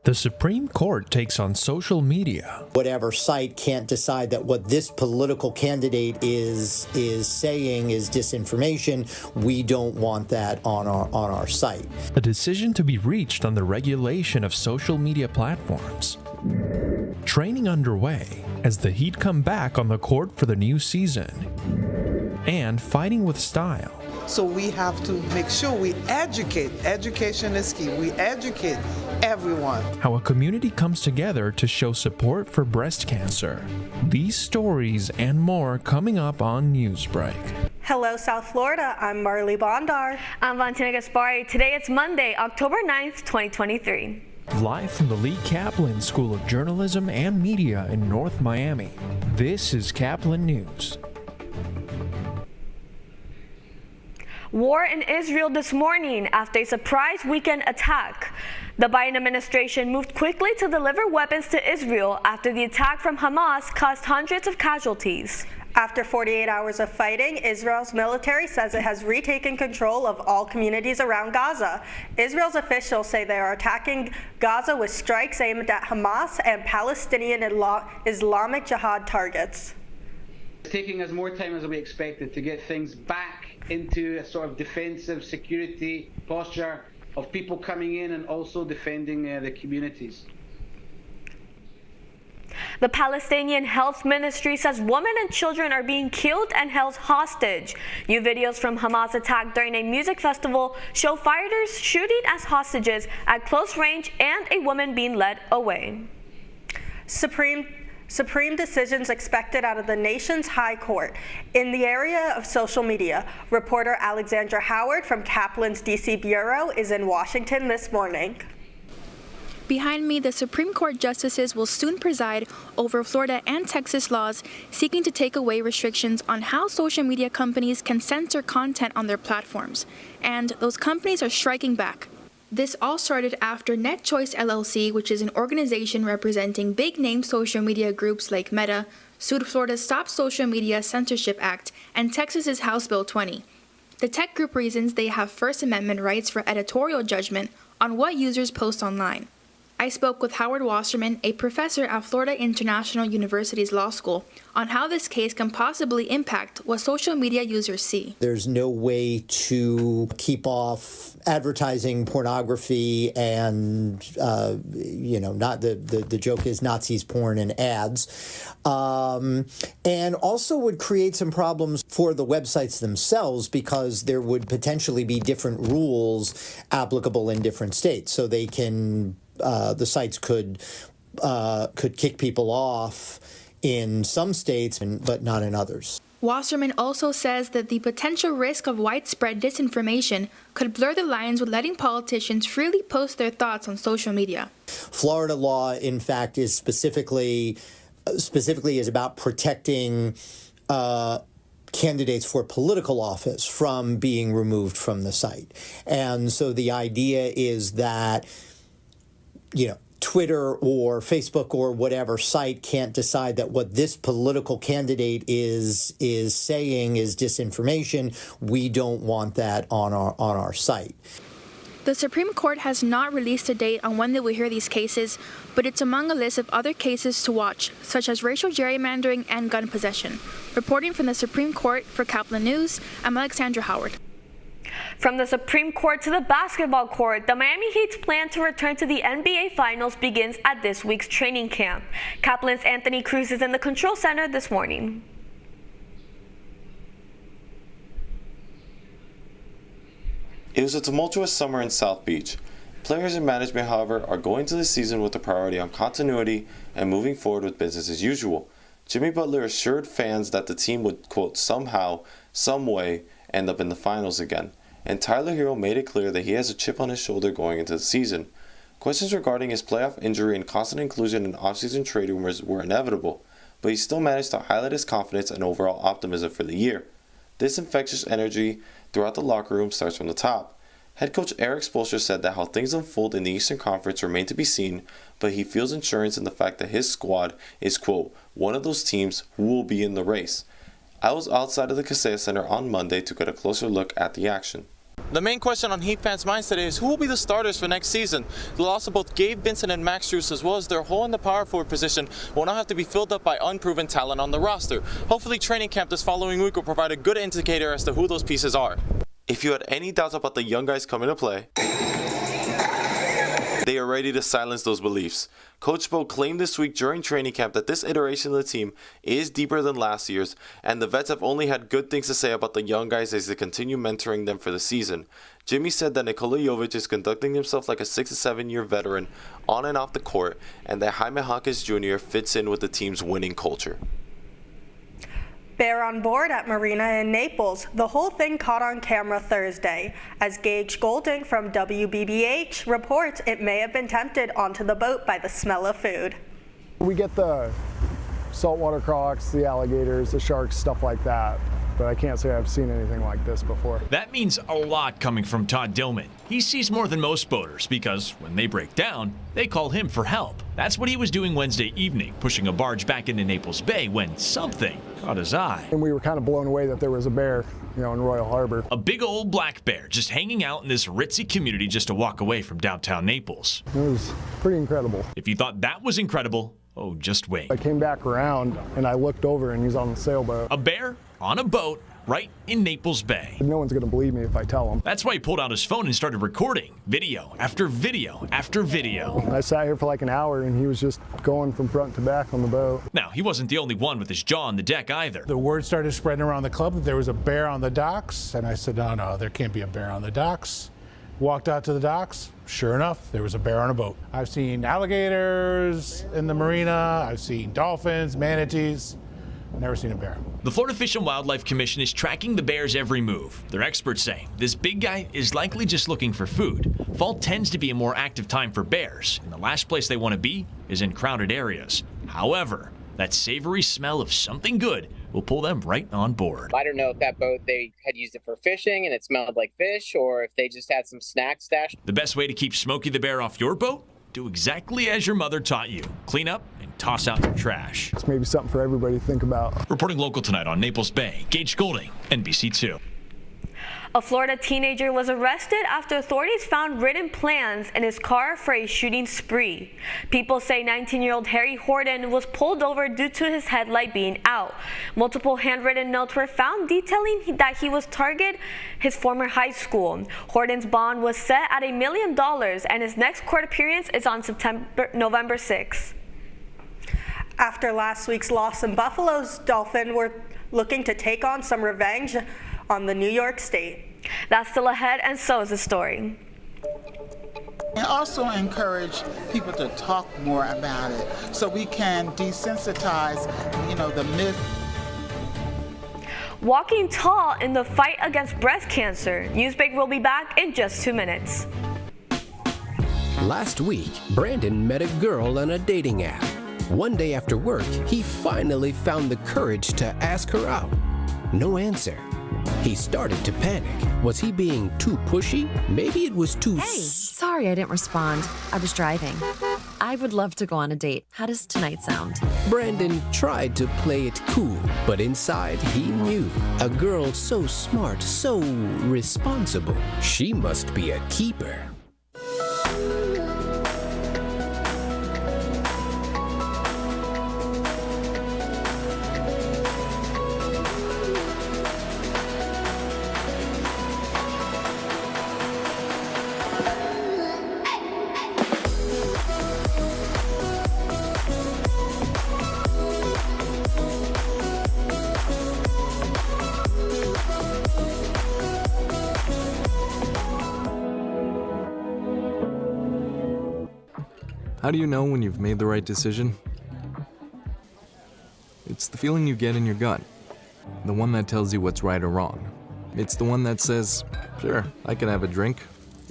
The Supreme Court takes on social media. Whatever site can't decide that what this political candidate is saying is disinformation. We don't want that on our site. A decision to be reached on the regulation of social media platforms. Training underway as the Heat come back on the court for the new season. And fighting with style. So we have to make sure we educate. Education is key. We educate everyone. How a community comes together to show support for breast cancer. These stories and more coming up on Newsbreak. Hello, South Florida. I'm Marley Bondar. I'm Valentina Gaspari. Today it's Monday, October 9th, 2023. Live from the Lee Caplin School of Journalism and Media in North Miami, this is Caplin News. War in Israel this morning after a surprise weekend attack. The Biden administration moved quickly to deliver weapons to Israel after the attack from Hamas caused hundreds of casualties. After 48 hours of fighting, Israel's military says it has retaken control of all communities around Gaza. Israel's officials say they are attacking Gaza with strikes aimed at Hamas and Palestinian Islamic Jihad targets. It's taking us more time as we expected to get things back into a sort of defensive security posture of people coming in and also defending the communities. The Palestinian Health Ministry says women and children are being killed and held hostage. New videos from Hamas attack during a music festival show fighters shooting as hostages at close range and a woman being led away. Supreme decisions expected out of the nation's high court. In the area of social media, reporter Alexandra Howard from Caplin's DC Bureau is in Washington this morning. Behind me, the Supreme Court justices will soon preside over Florida and Texas laws seeking to take away restrictions on how social media companies can censor content on their platforms. And those companies are striking back. This all started after NetChoice LLC, which is an organization representing big-name social media groups like Meta, sued Florida's Stop Social Media Censorship Act and Texas's House Bill 20. The tech group reasons they have First Amendment rights for editorial judgment on what users post online. I spoke with Howard Wasserman, a professor at Florida International University's Law School, on how this case can possibly impact what social media users see. There's no way to keep off advertising pornography and, not the joke is Nazis, porn, and ads. And also would create some problems for the websites themselves because there would potentially be different rules applicable in different states. So they can the sites could kick people off in some states, but not in others. Wasserman also says that the potential risk of widespread disinformation could blur the lines with letting politicians freely post their thoughts on social media. Florida law, in fact, is specifically is about protecting candidates for political office from being removed from the site. And so the idea is that Twitter or Facebook or whatever site can't decide that what this political candidate is saying is disinformation. We don't want that on our site. The Supreme Court has not released a date on when they will hear these cases, but it's among a list of other cases to watch, such as racial gerrymandering and gun possession. Reporting from the Supreme Court for Caplin News, I'm Alexandra Howard. From the Supreme Court to the basketball court, the Miami Heat's plan to return to the NBA Finals begins at this week's training camp. Caplin's Anthony Cruz is in the control center this morning. It was a tumultuous summer in South Beach. Players and management, however, are going to the season with a priority on continuity and moving forward with business as usual. Jimmy Butler assured fans that the team would, quote, somehow, some way, end up in the finals again. And Tyler Hero made it clear that he has a chip on his shoulder going into the season. Questions regarding his playoff injury and constant inclusion in offseason trade rumors were inevitable, but he still managed to highlight his confidence and overall optimism for the year. This infectious energy throughout the locker room starts from the top. Head coach Eric Spoelstra said that how things unfold in the Eastern Conference remain to be seen, but he feels assurance in the fact that his squad is, quote, one of those teams who will be in the race. I was outside of the Kaseya Center on Monday to get a closer look at the action. The main question on Heat fans' minds today is who will be the starters for next season. The loss of both Gabe Vincent and Max Strus, as well as their hole in the power forward position, will now have to be filled up by unproven talent on the roster. Hopefully training camp this following week will provide a good indicator as to who those pieces are. If you had any doubts about the young guys coming to play, they are ready to silence those beliefs. Coach Bo claimed this week during training camp that this iteration of the team is deeper than last year's, and the vets have only had good things to say about the young guys as they continue mentoring them for the season. Jimmy said that Nikola Jovic is conducting himself like a 6 to 7 year veteran on and off the court, and that Jaime Jaquez Jr. fits in with the team's winning culture. Bear on board at Marina in Naples. The whole thing caught on camera Thursday. As Gage Golding from WBBH reports, it may have been tempted onto the boat by the smell of food. We get the saltwater crocs, the alligators, the sharks, stuff like that. But I can't say I've seen anything like this before. That means a lot coming from Todd Dillman. He sees more than most boaters because when they break down, they call him for help. That's what he was doing Wednesday evening, pushing a barge back into Naples Bay when something caught his eye. And we were kind of blown away that there was a bear, in Royal Harbor. A big old black bear just hanging out in this ritzy community just a walk away from downtown Naples. It was pretty incredible. If you thought that was incredible, oh, just wait. I came back around and I looked over and he's on the sailboat. A bear on a boat right in Naples Bay. No one's going to believe me if I tell them. That's why he pulled out his phone and started recording video after video after video. I sat here for like an hour and he was just going from front to back on the boat. Now, he wasn't the only one with his jaw on the deck either. The word started spreading around the club that there was a bear on the docks, and I said, no, there can't be a bear on the docks. Walked out to the docks. Sure enough, there was a bear on a boat. I've seen alligators in the marina. I've seen dolphins, manatees. Never seen a bear. The Florida Fish and Wildlife Commission is tracking the bear's every move. Their experts say this big guy is likely just looking for food. Fall tends to be a more active time for bears, and the last place they want to be is in crowded areas. However, that savory smell of something good will pull them right on board. I don't know if that boat, they had used it for fishing and it smelled like fish, or if they just had some snacks stashed. The best way to keep Smokey the Bear off your boat? Do exactly as your mother taught you. Clean up and toss out your trash. It's maybe something for everybody to think about. Reporting local tonight on Naples Bay, Gage Golding, NBC2. A Florida teenager was arrested after authorities found written plans in his car for a shooting spree. People say 19-year-old Harry Horton was pulled over due to his headlight being out. Multiple handwritten notes were found detailing that he was targeted his former high school. Horton's bond was set at $1 million, and his next court appearance is on November 6th. After last week's loss in Buffalo's Dolphins were looking to take on some revenge on the New York State. That's still ahead, and so is the story. And also encourage people to talk more about it so we can desensitize, the myth. Walking tall in the fight against breast cancer. Newsbreak will be back in just 2 minutes. Last week, Brandon met a girl on a dating app. One day after work, he finally found the courage to ask her out. No answer. He started to panic. Was he being too pushy? Maybe it was too... Hey, sorry I didn't respond. I was driving. I would love to go on a date. How does tonight sound? Brandon tried to play it cool, but inside he knew. A girl so smart, so responsible. She must be a keeper. How do you know when you've made the right decision? It's the feeling you get in your gut. The one that tells you what's right or wrong. It's the one that says, sure, I can have a drink.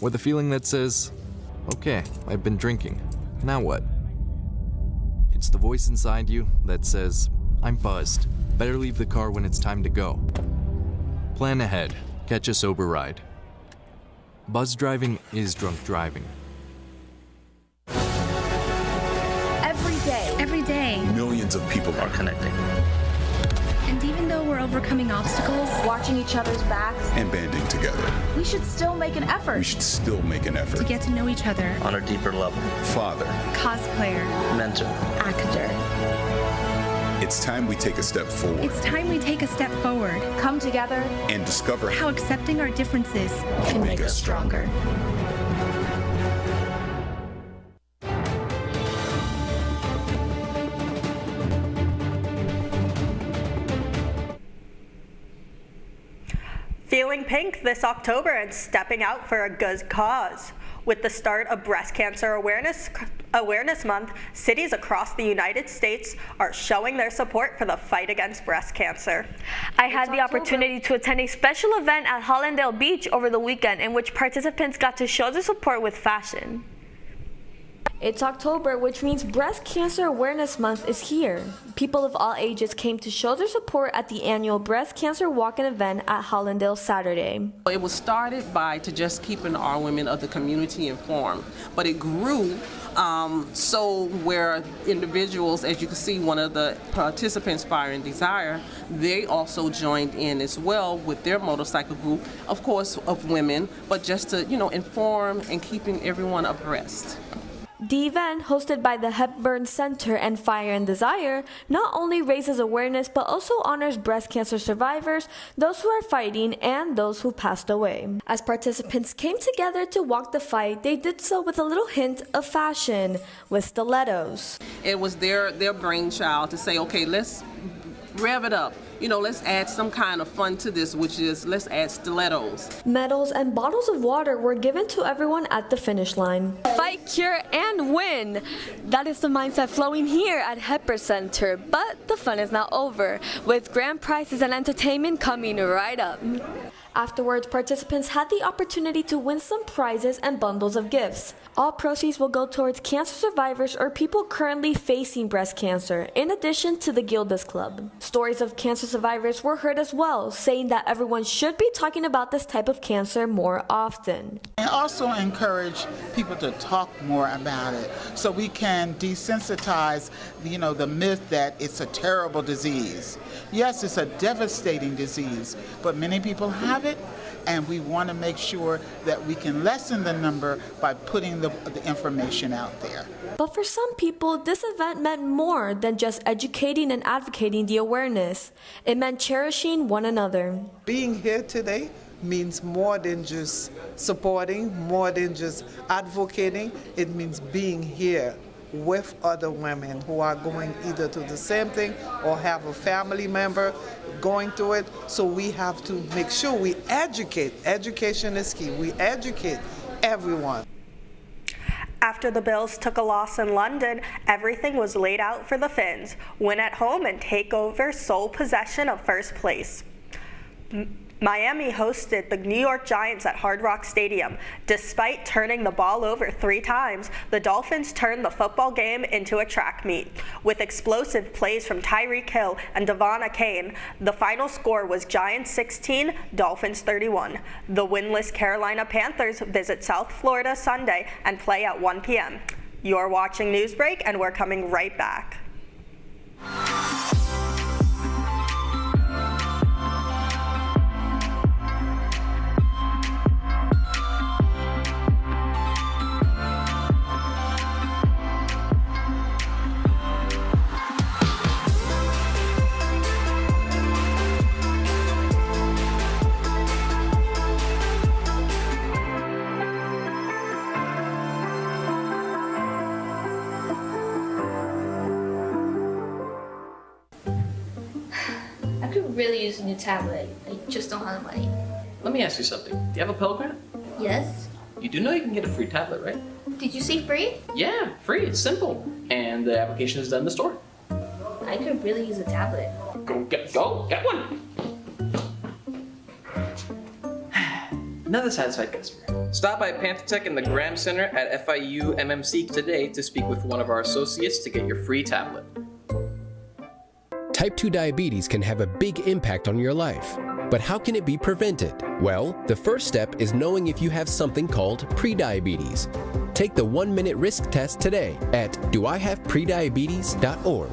Or the feeling that says, okay, I've been drinking. Now what? It's the voice inside you that says, I'm buzzed. Better leave the car when it's time to go. Plan ahead. Catch a sober ride. Buzz driving is drunk driving. Every day, millions of people are connecting. and even though we're over overcoming obstacles, watching each other's backs, and banding together. we should still make an effort We should still make an effort to get to know each other. on a deeper level. Father, Cosplayer, mentor. actor. It's time we take a step forward It's time we take a step forward. Come together. and discover How accepting our differences can make us stronger. Feeling pink this October and stepping out for a good cause. With the start of Breast Cancer Awareness Month, cities across the United States are showing their support for the fight against breast cancer. I had the opportunity to attend a special event at Hollandale Beach over the weekend in which participants got to show their support with fashion. It's October, which means Breast Cancer Awareness Month is here. People of all ages came to show their support at the annual Breast Cancer Walk-in event at Hollandale Saturday. It was started by just keeping our women of the community informed, but it grew so where individuals, as you can see, one of the participants, Fire and Desire, they also joined in as well with their motorcycle group, of course, of women, but just to, inform and keeping everyone abreast. The event, hosted by the Hepburn Center and Fire and Desire, not only raises awareness but also honors breast cancer survivors, those who are fighting, and those who passed away. As participants came together to walk the fight, they did so with a little hint of fashion, with stilettos. It was their brainchild to say, okay, let's rev it up. Let's add some kind of fun to this, which is let's add stilettos. Medals and bottles of water were given to everyone at the finish line. Fight, cure, and win. That is the mindset flowing here at Hepburn Center. But the fun is not over, with grand prizes and entertainment coming right up. Afterwards, participants had the opportunity to win some prizes and bundles of gifts. All proceeds will go towards cancer survivors or people currently facing breast cancer, in addition to the Gilda's Club. Stories of cancer survivors were heard as well, saying that everyone should be talking about this type of cancer more often. And also encourage people to talk more about it so we can desensitize, the myth that it's a terrible disease. Yes, it's a devastating disease, but many people have it, and we want to make sure that we can lessen the number by putting the information out there. But for some people, this event meant more than just educating and advocating the awareness. It meant cherishing one another. Being here today means more than just supporting, more than just advocating. It means being here with other women who are going either through the same thing or have a family member going through it. So we have to make sure we educate. Education is key. We educate everyone. After the Bills took a loss in London, everything was laid out for the Finns. Win at home and take over sole possession of first place. Miami hosted the New York Giants at Hard Rock Stadium. Despite turning the ball over 3 times, the Dolphins turned the football game into a track meet. With explosive plays from Tyreek Hill and Devon Achane, the final score was Giants 16, Dolphins 31. The winless Carolina Panthers visit South Florida Sunday and play at 1 p.m. You're watching Newsbreak, and we're coming right back. Really use a new tablet. I just don't have the money. Let me ask you something. Do you have a Pell Grant? Yes. You do know you can get a free tablet, right? Did you say free? Yeah, free. It's simple. And the application is done in the store. I could really use a tablet. Go get one. Another satisfied customer. Stop by Panther in the Graham Center at FIU MMC today to speak with one of our associates to get your free tablet. Type 2 diabetes can have a big impact on your life. But how can it be prevented? Well, the first step is knowing if you have something called prediabetes. Take the 1-minute risk test today at doihaveprediabetes.org.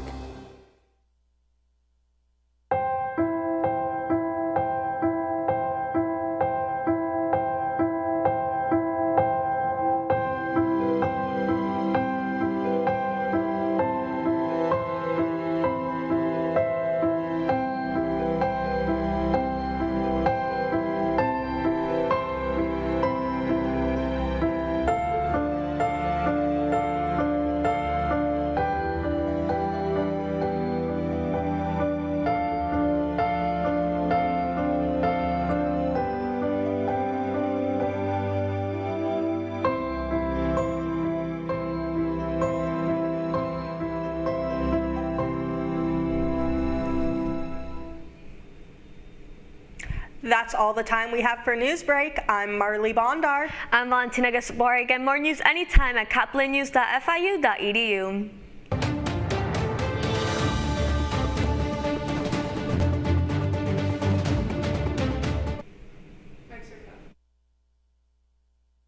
That's all the time we have for Newsbreak. I'm Marley Bondar. I'm Valentina Gaspar. Get more news anytime at caplinnews.fiu.edu.